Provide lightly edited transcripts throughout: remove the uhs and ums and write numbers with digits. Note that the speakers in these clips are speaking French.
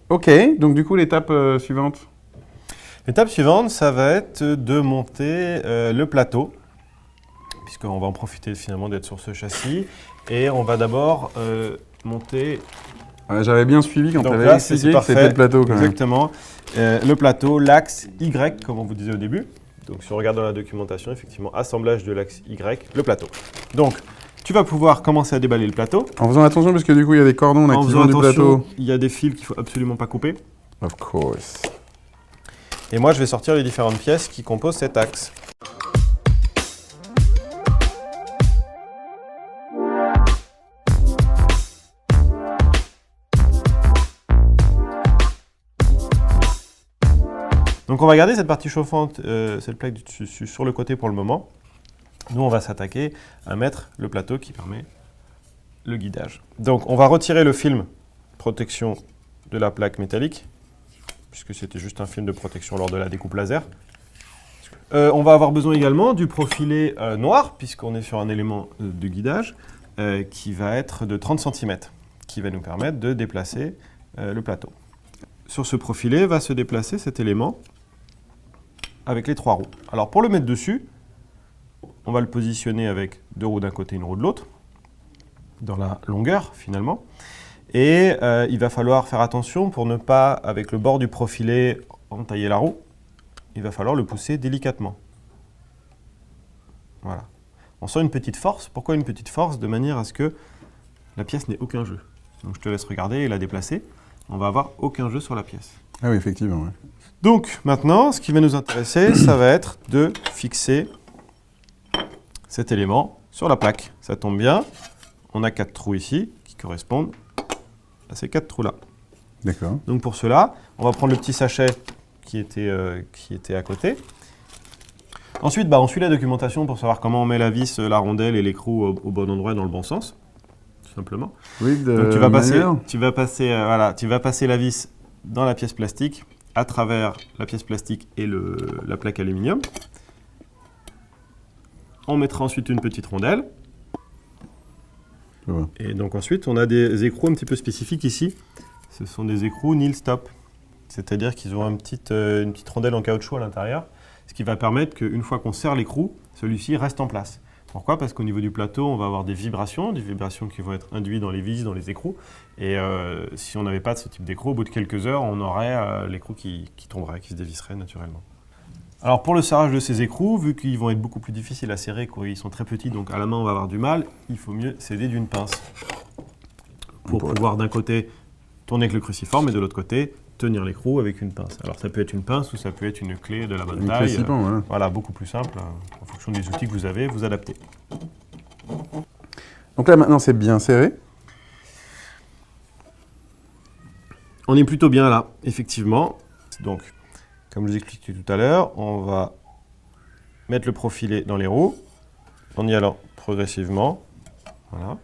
Ok, donc du coup, l'étape suivante. L'étape suivante, ça va être de monter le plateau, puisqu'on va en profiter finalement d'être sur ce châssis. Et on va d'abord monter... J'avais bien suivi quand tu Donc avais là, expliqué que parfait. c'était le plateau quand même. Exactement. Le plateau, l'axe Y, comme on vous disait au début. Donc si on regarde dans la documentation, effectivement, assemblage de l'axe Y, le plateau. Donc, tu vas pouvoir commencer à déballer le plateau. En faisant attention parce que du coup, il y a des cordons là, En qui faisant vont du attention, plateau. il y a des fils qu'il ne faut absolument pas couper. Of course. Et moi, je vais sortir les différentes pièces qui composent cet axe. Donc on va garder cette partie chauffante, cette plaque du dessus sur le côté pour le moment. Nous, on va s'attaquer à mettre le plateau qui permet le guidage. Donc on va retirer le film protection de la plaque métallique, puisque c'était juste un film de protection lors de la découpe laser. On va avoir besoin également du profilé noir, puisqu'on est sur un élément de guidage qui va être de 30 cm, qui va nous permettre de déplacer le plateau. Sur ce profilé va se déplacer cet élément avec les 3 roues. Alors pour le mettre dessus, on va le positionner avec 2 roues d'un côté et une roue de l'autre, dans la longueur finalement. Et il va falloir faire attention pour ne pas, avec le bord du profilé, entailler la roue. Il va falloir le pousser délicatement. Voilà. On sent une petite force. Pourquoi une petite force? De manière à ce que la pièce n'ait aucun jeu. Donc je te laisse regarder et la déplacer. On va avoir aucun jeu sur la pièce. Ah oui, effectivement. Ouais. Donc maintenant, ce qui va nous intéresser, ça va être de fixer cet élément sur la plaque. Ça tombe bien, on a 4 trous ici qui correspondent à ces 4 trous-là. D'accord. Donc pour cela, on va prendre le petit sachet qui était à côté. Ensuite, on suit la documentation pour savoir comment on met la vis, la rondelle et l'écrou au bon endroit, dans le bon sens, tout simplement. Oui, Donc tu vas passer la vis dans la pièce plastique, à travers la pièce plastique et la plaque aluminium. On mettra ensuite une petite rondelle. Ouais. Et donc ensuite, on a des écrous un petit peu spécifiques ici. Ce sont des écrous nil stop. C'est-à-dire qu'ils ont une petite rondelle en caoutchouc à l'intérieur, ce qui va permettre qu'une fois qu'on serre l'écrou, celui-ci reste en place. Pourquoi? Parce qu'au niveau du plateau, on va avoir des vibrations qui vont être induites dans les vis, dans les écrous. Et si on n'avait pas de ce type d'écrou, au bout de quelques heures, on aurait l'écrou qui tomberait, qui se dévisserait naturellement. Alors pour le serrage de ces écrous, vu qu'ils vont être beaucoup plus difficiles à serrer quand ils sont très petits, donc à la main on va avoir du mal, il faut mieux s'aider d'une pince. Pour pouvoir d'un côté tourner avec le cruciforme et de l'autre côté tenir l'écrou avec une pince. Alors ça peut être une pince ou ça peut être une clé de la bonne taille. Ouais. Voilà, beaucoup plus simple. En fonction des outils que vous avez, vous adaptez. Donc là maintenant c'est bien serré. On est plutôt bien là, effectivement. Donc, comme je vous expliquais tout à l'heure, on va mettre le profilé dans les roues en y allant progressivement. Voilà.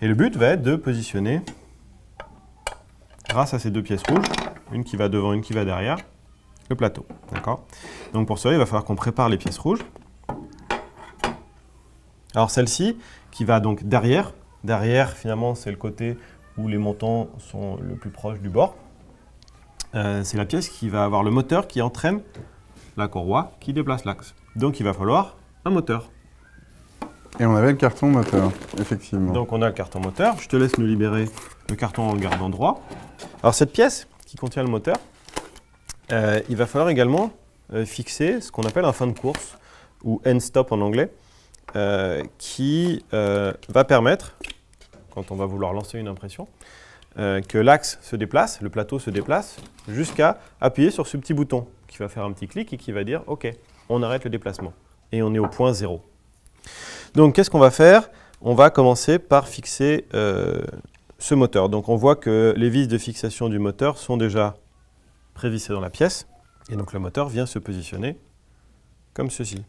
Et le but va être de positionner, grâce à ces 2 pièces rouges, une qui va devant, une qui va derrière, le plateau. D'accord? Donc pour cela, il va falloir qu'on prépare les pièces rouges. Alors celle-ci, qui va donc derrière. Derrière, finalement, c'est le côté où les montants sont le plus proche du bord. C'est la pièce qui va avoir le moteur qui entraîne la courroie qui déplace l'axe. Donc il va falloir un moteur. Et on avait le carton moteur, effectivement. Donc on a le carton moteur. Je te laisse nous libérer le carton en le gardant droit. Alors cette pièce qui contient le moteur, il va falloir également fixer ce qu'on appelle un fin de course, ou end stop en anglais, qui va permettre, quand on va vouloir lancer une impression, que l'axe se déplace, le plateau se déplace, jusqu'à appuyer sur ce petit bouton qui va faire un petit clic et qui va dire « OK, on arrête le déplacement » et on est au point 0. Donc qu'est-ce qu'on va faire? On va commencer par fixer ce moteur. Donc on voit que les vis de fixation du moteur sont déjà prévissées dans la pièce et donc le moteur vient se positionner comme ceci.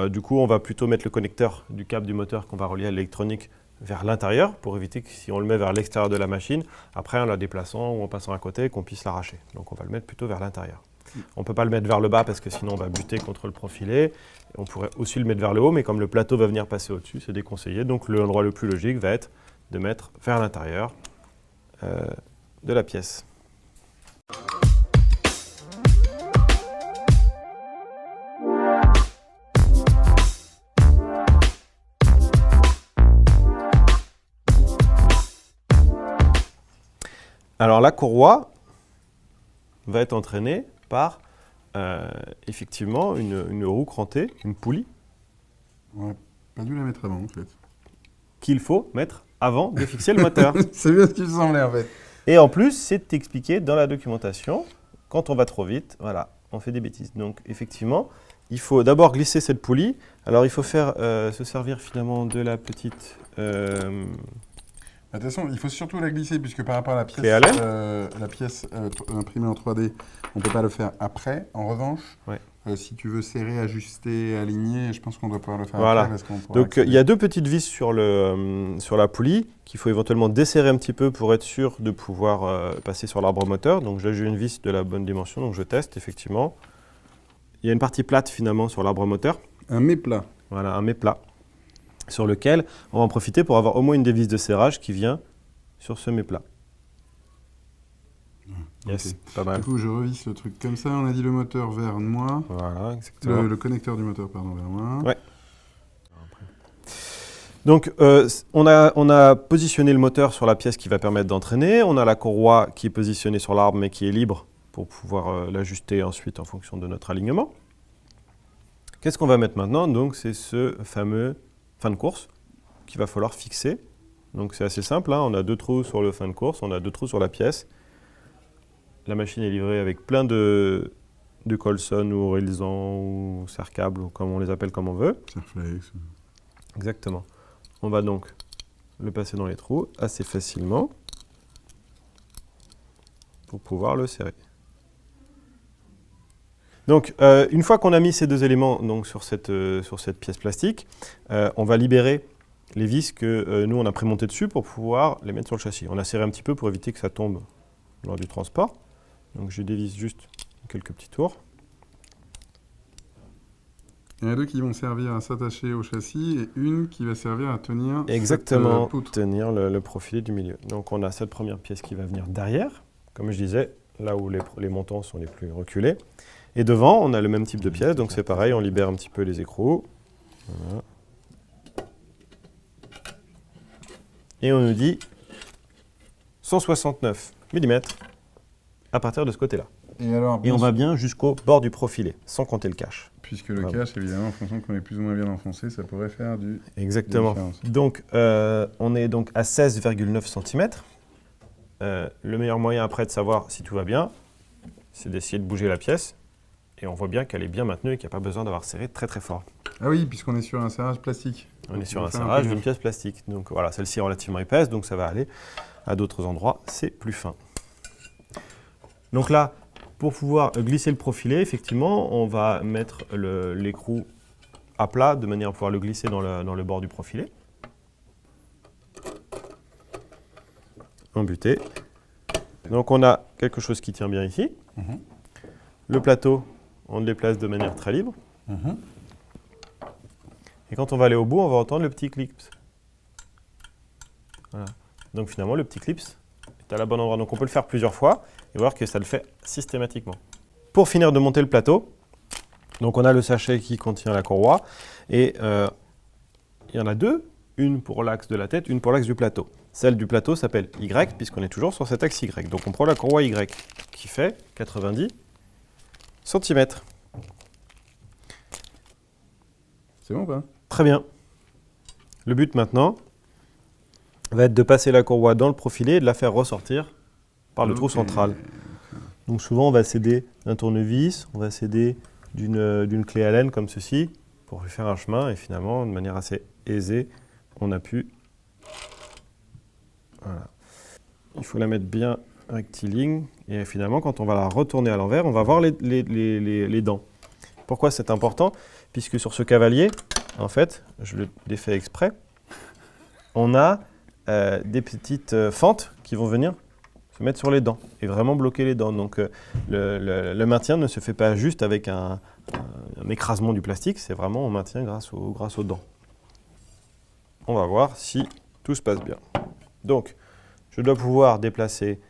Du coup, on va plutôt mettre le connecteur du câble du moteur qu'on va relier à l'électronique vers l'intérieur pour éviter que si on le met vers l'extérieur de la machine, après en la déplaçant ou en passant à côté, qu'on puisse l'arracher. Donc on va le mettre plutôt vers l'intérieur. On ne peut pas le mettre vers le bas parce que sinon on va buter contre le profilé. On pourrait aussi le mettre vers le haut, mais comme le plateau va venir passer au-dessus, c'est déconseillé. Donc l'endroit le plus logique va être de mettre vers l'intérieur de la pièce. Alors la courroie va être entraînée par effectivement une roue crantée, une poulie, On n'aurait pas dû la mettre avant, en fait. qu'il faut mettre avant de fixer le moteur. C'est bien ce qui me semblait, en fait. Et en plus, c'est expliqué dans la documentation, quand on va trop vite, voilà, on fait des bêtises. Donc effectivement, il faut d'abord glisser cette poulie. Alors il faut se servir finalement de la petite... De toute façon, il faut surtout la glisser, puisque par rapport à Clé Allen. la pièce imprimée en 3D, on ne peut pas le faire après. En revanche, Ouais. Si tu veux serrer, ajuster, aligner, je pense qu'on doit pouvoir le faire Voilà. après. Parce qu'on pourra Donc il y a deux petites vis sur la poulie qu'il faut éventuellement desserrer un petit peu pour être sûr de pouvoir passer sur l'arbre moteur. Donc j'ai une vis de la bonne dimension, donc je teste effectivement. Il y a une partie plate finalement sur l'arbre moteur. Un méplat. Voilà, un méplat sur lequel on va en profiter pour avoir au moins une des vis de serrage qui vient sur ce méplat. Yes, Ok. pas mal. Du coup, je revisse le truc comme ça. On a dit le moteur vers moi. Voilà, exactement. Le connecteur du moteur, pardon, vers moi. Ouais. Donc, on a positionné le moteur sur la pièce qui va permettre d'entraîner. On a la courroie qui est positionnée sur l'arbre mais qui est libre pour pouvoir l'ajuster ensuite en fonction de notre alignement. Qu'est-ce qu'on va mettre maintenant? Donc, c'est ce fameux fin de course qu'il va falloir fixer. Donc, c'est assez simple, hein. On a deux trous sur le fin de course, on a deux trous sur la pièce. La machine est livrée avec plein de Colson ou Rilsan ou serre-câble, ou comme on les appelle comme on veut. Serflex. Exactement. On va donc le passer dans les trous assez facilement pour pouvoir le serrer. Donc, une fois qu'on a mis ces deux éléments donc, sur cette pièce plastique, on va libérer les vis que nous, on a prémontées dessus pour pouvoir les mettre sur le châssis. On a serré un petit peu pour éviter que ça tombe lors du transport. Donc, je dévisse juste quelques petits tours. Il y en a deux qui vont servir à s'attacher au châssis et une qui va servir à tenir Exactement, cette poutre. tenir le profilé du milieu. Donc, on a cette première pièce qui va venir derrière, comme je disais, là où les montants sont les plus reculés. Et devant, on a le même type de pièce, donc c'est pareil, on libère un petit peu les écrous. Voilà. Et on nous dit 169 mm à partir de ce côté-là. Et, alors, Et on va bien jusqu'au bord du profilé, sans compter le cache. Puisque le Voilà. cache, évidemment, en fonction qu'on est plus ou moins bien enfoncé, ça pourrait faire du... Exactement. différence. Donc, on est donc à 16,9 cm. Le meilleur moyen après de savoir si tout va bien, c'est d'essayer de bouger la pièce. Et on voit bien qu'elle est bien maintenue et qu'il n'y a pas besoin d'avoir serré très très fort. Ah oui, puisqu'on est sur un serrage plastique. On est sur va un faire serrage peu d'une pièce plastique. Donc voilà, celle-ci est relativement épaisse, donc ça va aller. À d'autres endroits, c'est plus fin. Donc là, pour pouvoir glisser le profilé, effectivement, on va mettre l'écrou à plat de manière à pouvoir le glisser dans le bord du profilé. Embuté. Donc on a quelque chose qui tient bien ici. Mhm. Le plateau, on le déplace de manière très libre. Mhm. Et quand on va aller au bout, on va entendre le petit clip. Voilà. Donc finalement, le petit clip est à la bonne endroit. Donc on peut le faire plusieurs fois et voir que ça le fait systématiquement. Pour finir de monter le plateau, donc on a le sachet qui contient la courroie et il y en a deux, une pour l'axe de la tête, une pour l'axe du plateau. Celle du plateau s'appelle Y puisqu'on est toujours sur cet axe Y. Donc on prend la courroie Y qui fait 90 cm. C'est bon ou pas? Très bien. Le but maintenant va être de passer la courroie dans le profilé et de la faire ressortir par le trou Ok. central. Donc souvent on va s'aider d'un tournevis, on va s'aider d'une clé Allen comme ceci pour lui faire un chemin et finalement de manière assez aisée on a pu... Voilà. Il faut la mettre bien rectiligne et finalement quand on va la retourner à l'envers on va voir les dents. Pourquoi c'est important? Puisque sur ce cavalier, en fait, je l'ai fait exprès, on a des petites fentes qui vont venir se mettre sur les dents et vraiment bloquer les dents. Donc le maintien ne se fait pas juste avec un écrasement du plastique, c'est vraiment on maintient grâce aux dents. On va voir si tout se passe bien. Donc, je dois pouvoir déplacer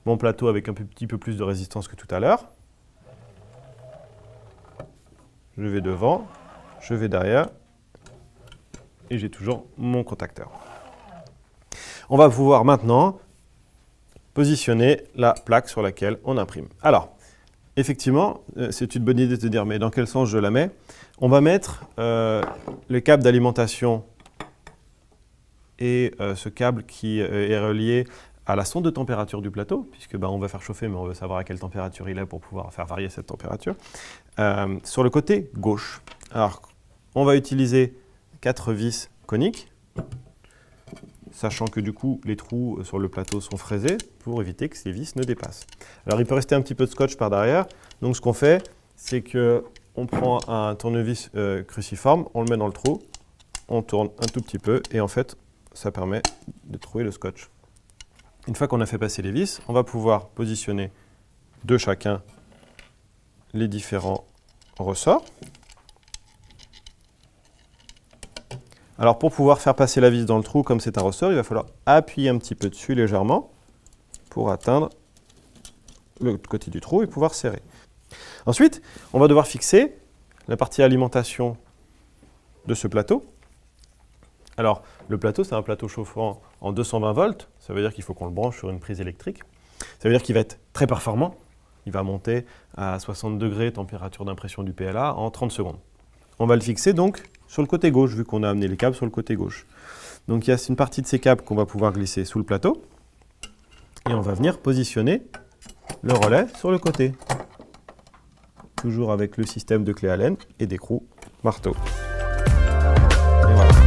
mon plateau avec un petit peu plus de résistance que tout à l'heure. Je vais devant, je vais derrière, et j'ai toujours mon contacteur. On va pouvoir maintenant positionner la plaque sur laquelle on imprime. Alors, effectivement, c'est une bonne idée de se dire, mais dans quel sens je la mets? On va mettre le câble d'alimentation et ce câble qui est relié à la sonde de température du plateau, puisque on va faire chauffer, mais on veut savoir à quelle température il est pour pouvoir faire varier cette température, sur le côté gauche. Alors, on va utiliser 4 vis coniques, sachant que du coup, les trous sur le plateau sont fraisés pour éviter que ces vis ne dépassent. Alors, il peut rester un petit peu de scotch par derrière. Donc, ce qu'on fait, c'est qu'on prend un tournevis cruciforme, on le met dans le trou, on tourne un tout petit peu, et en fait, ça permet de trouver le scotch. Une fois qu'on a fait passer les vis, on va pouvoir positionner de chacun les différents ressorts. Alors pour pouvoir faire passer la vis dans le trou, comme c'est un ressort, il va falloir appuyer un petit peu dessus légèrement pour atteindre le côté du trou et pouvoir serrer. Ensuite, on va devoir fixer la partie alimentation de ce plateau. Alors, le plateau, c'est un plateau chauffant en 220 volts. Ça veut dire qu'il faut qu'on le branche sur une prise électrique. Ça veut dire qu'il va être très performant. Il va monter à 60 degrés, température d'impression du PLA, en 30 secondes. On va le fixer donc sur le côté gauche, vu qu'on a amené les câbles sur le côté gauche. Donc, il y a une partie de ces câbles qu'on va pouvoir glisser sous le plateau. Et on va venir positionner le relais sur le côté. Toujours avec le système de clé Allen et d'écrou marteau. Et voilà.